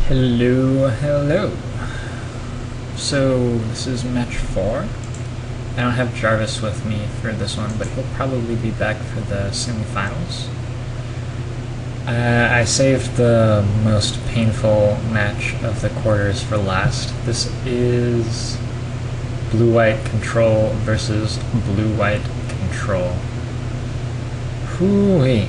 Hello, hello. So this is match 4. I don't have Jarvis with me for this one, but he'll probably be back for the semifinals. I saved the most painful match of the quarters for last. This is blue-white control versus blue-white control. Hoo-wee.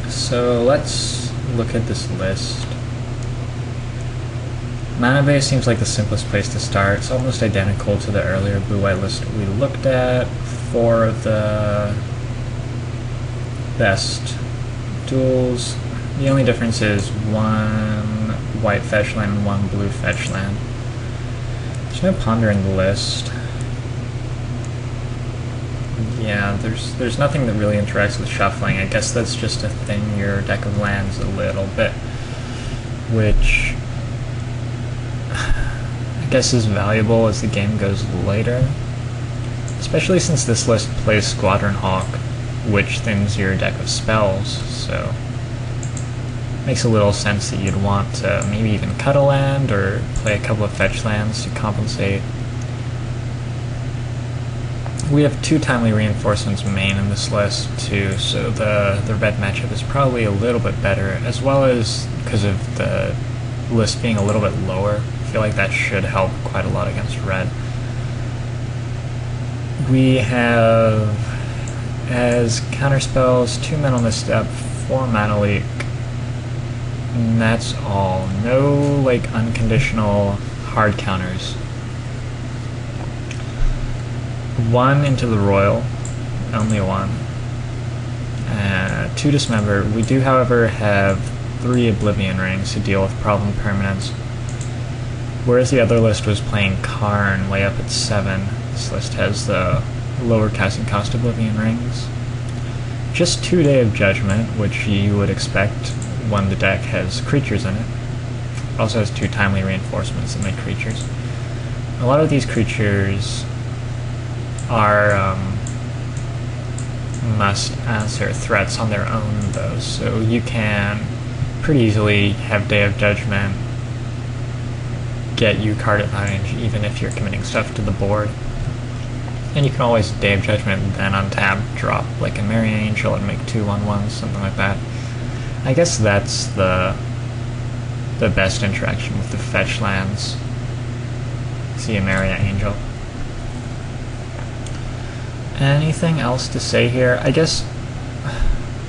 So let's look at this list. Mana base seems like the simplest place to start. It's almost identical to the earlier blue-white list we looked at. 4 of the best duels. The only difference is 1 white fetch land and 1 blue fetch land. There's no ponder in the list. Yeah, there's nothing that really interacts with shuffling. I guess that's just to thin your deck of lands a little bit, which I guess is valuable as the game goes later, especially since this list plays Squadron Hawk, which thins your deck of spells, so makes a little sense that you'd want to maybe even cut a land or play a couple of fetch lands to compensate. We have 2 timely reinforcements main in this list too, so the red matchup is probably a little bit better, as well as because of the list being a little bit lower. I feel like that should help quite a lot against red. We have as counterspells 2 men on this step, 4 mana leak, and that's all. No like unconditional hard counters. 1 into the Royal, only 1. 2 Dismember. We do, however, have 3 Oblivion Rings to deal with problem permanents. Whereas the other list was playing Karn way up at 7, this list has the lower casting cost Oblivion Rings. Just 2 Day of Judgment, which you would expect when the deck has creatures in it. Also has 2 timely reinforcements that make creatures. A lot of these creatures are must answer threats on their own though, so you can pretty easily have Day of Judgment get you card advantage even if you're committing stuff to the board. And you can always Day of Judgment then untap, drop like a Merry Angel and make 2/1/1s, something like that. I guess that's the best interaction with the fetch lands. See a Merry Angel. Anything else to say here? I guess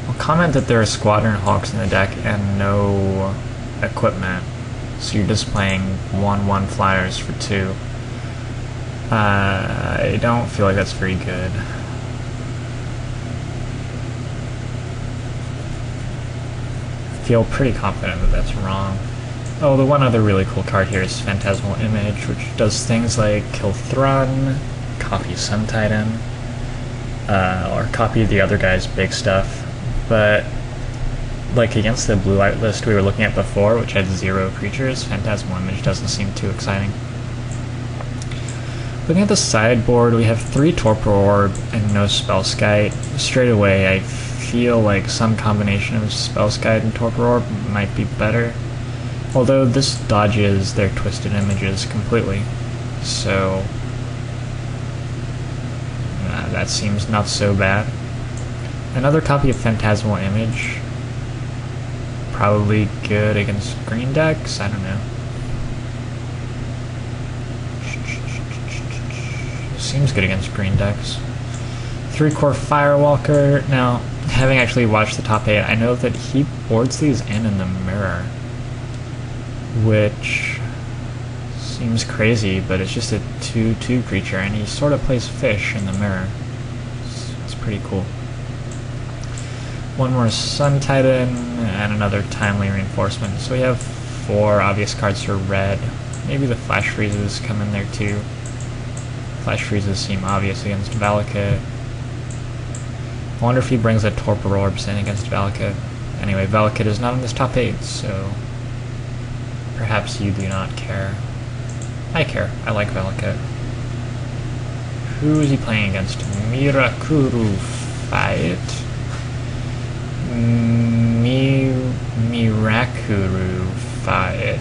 I'll comment that there are Squadron Hawks in the deck and no equipment, so you're just playing 1/1 flyers for 2. I don't feel like that's very good. I feel pretty confident that that's wrong. Oh, the one other really cool card here is Phantasmal Image, which does things like kill Thrun, copy Sun Titan, or copy the other guy's big stuff. But like against the blue-white list we were looking at before, which had 0 creatures, Phantasmal Image doesn't seem too exciting. Looking at the sideboard, we have 3 Torpor Orb and no Spellskite. Straight away I feel like some combination of Spellskite and Torpor Orb might be better, although this dodges their Twisted Images completely, so that seems not so bad. Another copy of Phantasmal Image, probably good against green decks, I don't know. Seems good against green decks. 3-core Firewalker. Now, having actually watched the top 8, I know that he boards these in the mirror, which seems crazy, but it's just a 2/2 creature, and he sort of plays fish in the mirror. It's pretty cool. 1 more Sun Titan, and another timely reinforcement. So we have 4 obvious cards for red. Maybe the Flash Freezes come in there too. Flash Freezes seem obvious against Valakut. I wonder if he brings a Torpor Orbs in against Valakut. Anyway, Valakut is not in this top 8, so perhaps you do not care. I care. I like Valakut. Who is he playing against? Mirakuru Fight. Mirakuru. specify it.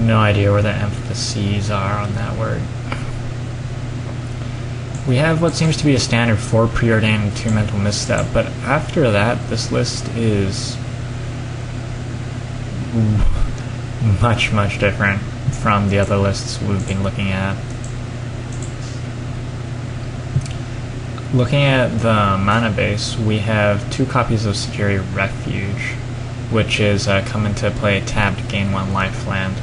No idea where the emphases are on that word. We have what seems to be a standard 4 preordained, 2 mental misstep, but after that, this list is much, much different from the other lists we've been looking at. Looking at the mana base, we have 2 copies of Security Refuge, which is come into play tapped, gain 1 life land.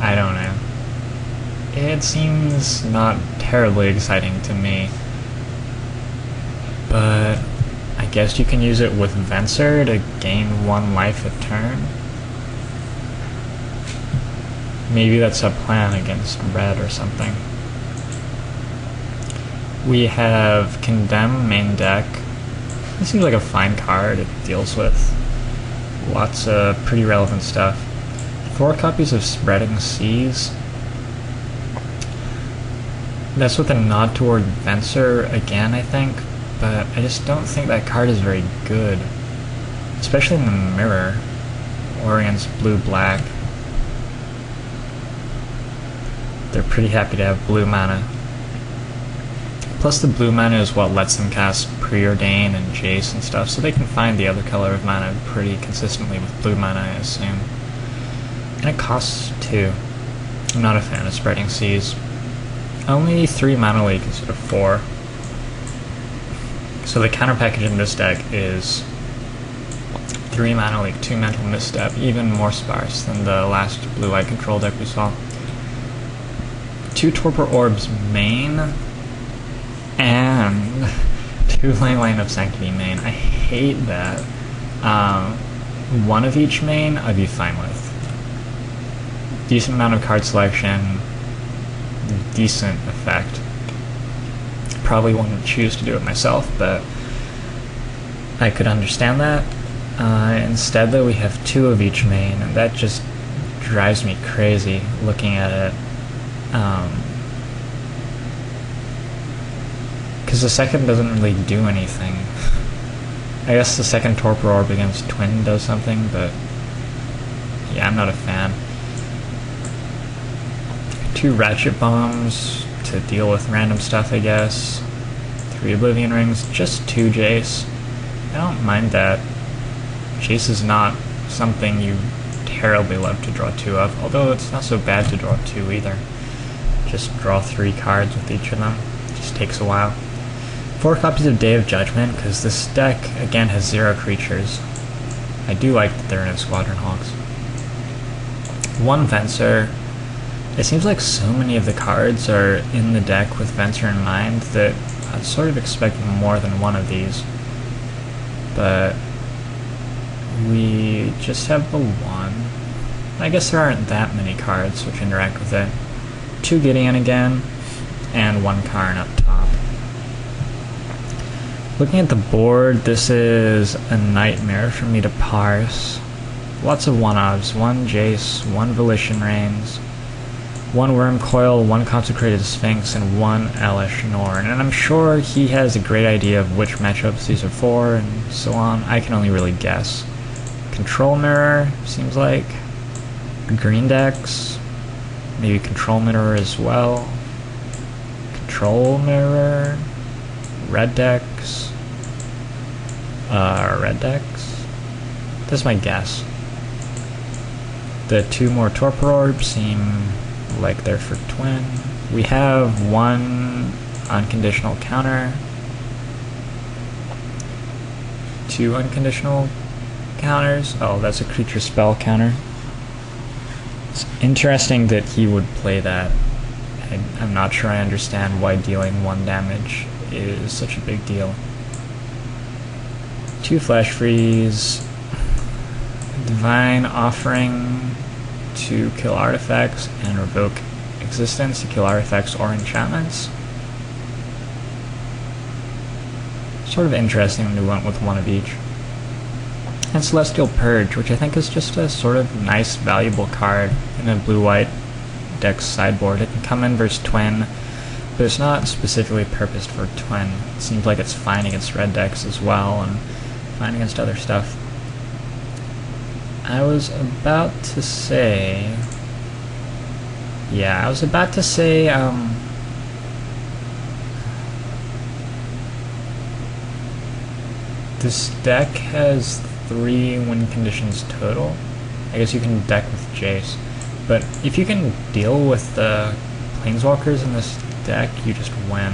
I don't know. It seems not terribly exciting to me, but I guess you can use it with Venser to gain 1 life a turn. Maybe that's a plan against red or something. We have Condemn main deck. This seems like a fine card. It deals with lots of pretty relevant stuff. 4 copies of Spreading Seas. That's with a nod toward Venser again, I think, but I just don't think that card is very good. Especially in the mirror, or against blue-black. They're pretty happy to have blue mana. Plus the blue mana is what lets them cast Preordain and Jace and stuff, so they can find the other color of mana pretty consistently with blue mana, I assume. And it costs 2. I'm not a fan of Spreading Seas. Only 3 mana leak instead of 4. So the counter package in this deck is 3 mana leak, 2 mental misstep, even more sparse than the last blue-white control deck we saw. 2 Torpor Orbs main, and 2 Lane of Sanctity main. I hate that. 1 of each main I'd be fine with. Decent amount of card selection, decent effect. Probably wouldn't choose to do it myself, but I could understand that. Instead though, we have 2 of each main, and that just drives me crazy looking at it. Because the second doesn't really do anything. I guess the second Torpor Orb against Twin does something, but yeah, I'm not a fan. 2 Ratchet Bombs to deal with random stuff, I guess. 3 Oblivion Rings, just 2 Jace. I don't mind that. Jace is not something you terribly love to draw 2 of, although it's not so bad to draw 2 either. Just draw 3 cards with each of them. Just takes a while. 4 copies of Day of Judgment, because this deck, again, has 0 creatures. I do like that there are no Squadron Hawks. 1 Venser. It seems like so many of the cards are in the deck with Venser in mind that I'd sort of expect more than 1 of these. But we just have the 1. I guess there aren't that many cards which interact with it. 2 Gideon again, and 1 Karn up top. Looking at the board, this is a nightmare for me to parse. Lots of 1-ofs, 1 Jace, 1 Volition Reigns, 1 Wormcoil, 1 Consecrated Sphinx, and 1 Elesh Norn. And I'm sure he has a great idea of which matchups these are for, and so on. I can only really guess. Control Mirror, seems like. Green decks. Maybe Control Mirror as well. Control Mirror. Red decks. Red decks? That's my guess. The 2 more Torpor Orbs seem like they're for Twin. We have 1 unconditional counter. 2 unconditional counters. Oh, that's a creature spell counter. It's interesting that he would play that. I'm not sure I understand why dealing 1 damage is such a big deal. 2 Flash Freeze. Divine Offering to kill artifacts, and Revoke Existence to kill artifacts or enchantments. Sort of interesting when we went with 1 of each. And Celestial Purge, which I think is just a sort of nice, valuable card in a blue-white deck's sideboard. It can come in versus Twin but it's not specifically purposed for Twin. It seems like it's fine against red decks as well, and fine against other stuff. I was about to say... Yeah, I was about to say, this deck has 3 win conditions total. I guess you can deck with Jace. But if you can deal with the Planeswalkers in this deck, you just win.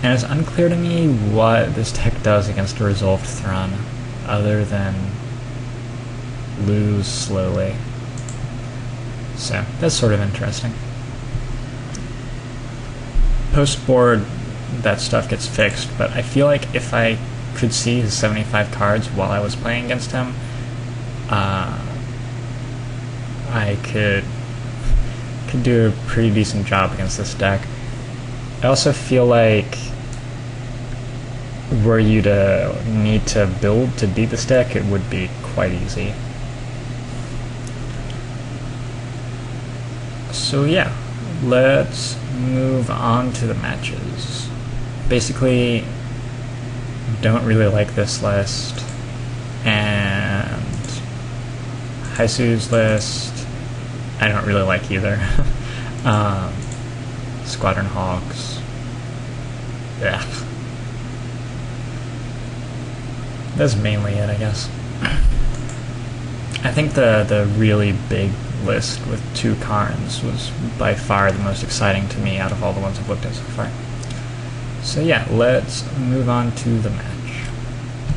And it's unclear to me what this deck does against a Resolved Thrun, other than lose slowly. So, that's sort of interesting. Post-board, that stuff gets fixed, but I feel like if I could see his 75 cards while I was playing against him, I could do a pretty decent job against this deck. I also feel like were you to need to build to beat this deck, it would be quite easy. So yeah, let's move on to the matches. Basically, don't really like this list, and Haisoo's list I don't really like either. Squadron Hawks. Yeah. That's mainly it, I guess. I think the really big list with 2 Karns was by far the most exciting to me out of all the ones I've looked at so far. So yeah, let's move on to the match.